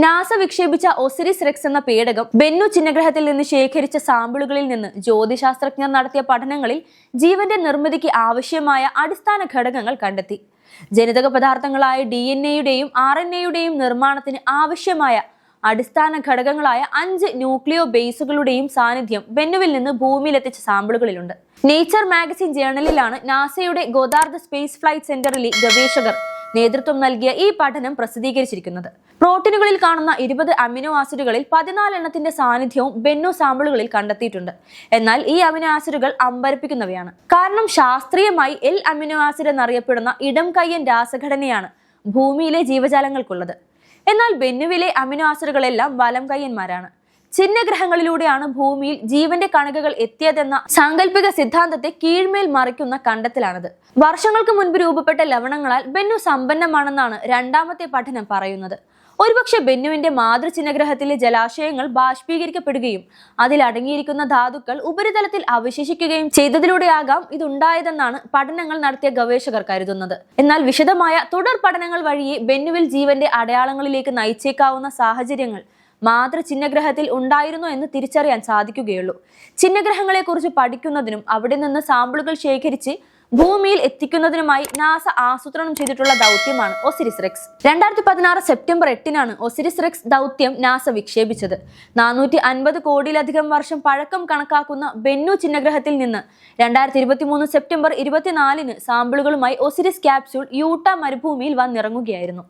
NASA വിക്ഷേപിച്ച Osiris Rex എന്ന പേടകം Bennu ചിഹ്നഗ്രഹത്തിൽ നിന്ന് ശേഖരിച്ച സാമ്പിളുകളിൽ നിന്ന് ജ്യോതിശാസ്ത്രജ്ഞർ നടത്തിയ പഠനങ്ങളിൽ ജീവന്റെ നിർമ്മിതിക്ക് ആവശ്യമായ അടിസ്ഥാന ഘടകങ്ങൾ കണ്ടെത്തി. ജനിതക പദാർത്ഥങ്ങളായ DNA-യുടെയും RNA-യുടെയും നിർമ്മാണത്തിന് ആവശ്യമായ അടിസ്ഥാന ഘടകങ്ങളായ 5 ന്യൂക്ലിയോ ബേസുകളുടെയും സാന്നിധ്യം ബെന്നുവിൽ നിന്ന് ഭൂമിയിലെത്തിച്ച സാമ്പിളുകളിലുണ്ട്. നേച്ചർ മാഗസിൻ ജേണലിലാണ് നാസയുടെ ഗോദ്ദാർഡ് സ്പേസ് ഫ്ലൈറ്റ് സെന്ററിലെ ഗവേഷകർ നേതൃത്വം നൽകിയ ഈ പഠനം പ്രസിദ്ധീകരിച്ചിരിക്കുന്നത്. പ്രോട്ടീനുകളിൽ കാണുന്ന 20 അമിനോ ആസിഡുകളിൽ 14 എണ്ണത്തിന്റെ സാന്നിധ്യവും ബെന്നു സാമ്പിളുകളിൽ കണ്ടെത്തിയിട്ടുണ്ട്. എന്നാൽ ഈ അമിനോ ആസിഡുകൾ അമ്പരപ്പിക്കുന്നവയാണ്. കാരണം ശാസ്ത്രീയമായി L അമിനോ ആസിഡ് എന്നറിയപ്പെടുന്ന ഇടം കയ്യൻ രാസഘടനയാണ് ഭൂമിയിലെ ജീവജാലങ്ങൾക്കുള്ളത്. എന്നാൽ ബെന്നുവിലെ അമിനോ ആസിഡുകളെല്ലാം വലം കയ്യന്മാരാണ്. ചിഹ്നഗ്രഹങ്ങളിലൂടെയാണ് ഭൂമിയിൽ ജീവന്റെ കണികകൾ എത്തിയതെന്ന സാങ്കല്പിക സിദ്ധാന്തത്തെ കീഴ്മേൽ മറിക്കുന്ന കണ്ടെത്തലാണിത്. വർഷങ്ങൾക്ക് മുൻപ് രൂപപ്പെട്ട ലവണങ്ങളാൽ ബെന്നു സമ്പന്നമാണെന്നാണ് രണ്ടാമത്തെ പഠനം പറയുന്നത്. ഒരുപക്ഷെ ബെന്നുവിന്റെ മാതൃചിഹ്നഗ്രഹത്തിലെ ജലാശയങ്ങൾ ബാഷ്പീകരിക്കപ്പെടുകയും അതിലടങ്ങിയിരിക്കുന്ന ധാതുക്കൾ ഉപരിതലത്തിൽ അവശേഷിക്കുകയും ചെയ്തതിലൂടെയാകാം ഇതുണ്ടായതെന്നാണ് പഠനങ്ങൾ നടത്തിയ ഗവേഷകർ കരുതുന്നത്. എന്നാൽ വിശദമായ തുടർ പഠനങ്ങൾ വഴിയെ ബെന്നുവിൽ ജീവന്റെ അടയാളങ്ങളിലേക്ക് നയിച്ചേക്കാവുന്ന സാഹചര്യങ്ങൾ മാതൃചിഹ്നഗ്രഹത്തിൽ ഉണ്ടായിരുന്നു എന്ന് തിരിച്ചറിയാൻ സാധിക്കുകയുള്ളൂ. ചിഹ്നഗ്രഹങ്ങളെക്കുറിച്ച് പഠിക്കുന്നതിനും അവിടെ നിന്ന് സാമ്പിളുകൾ ശേഖരിച്ച് ഭൂമിയിൽ എത്തിക്കുന്നതിനുമായി നാസ ആസൂത്രണം ചെയ്തിട്ടുള്ള ദൗത്യമാണ് ഒസിരിസ് റെക്സ്. 2016 സെപ്റ്റംബർ 8-നാണ് ഒസിരിസ് റെക്സ് ദൗത്യം നാസ വിക്ഷേപിച്ചത്. 450 കോടിയിലധികം വർഷം പഴക്കം കണക്കാക്കുന്ന ബെന്നു ചിഹ്നഗ്രഹത്തിൽ നിന്ന് 2023 സെപ്റ്റംബർ 24-ന് സാമ്പിളുകളുമായി ഒസിരിസ് ക്യാപ്സ്യൂൾ യൂട്ട മരുഭൂമിയിൽ വന്നിറങ്ങുകയായിരുന്നു.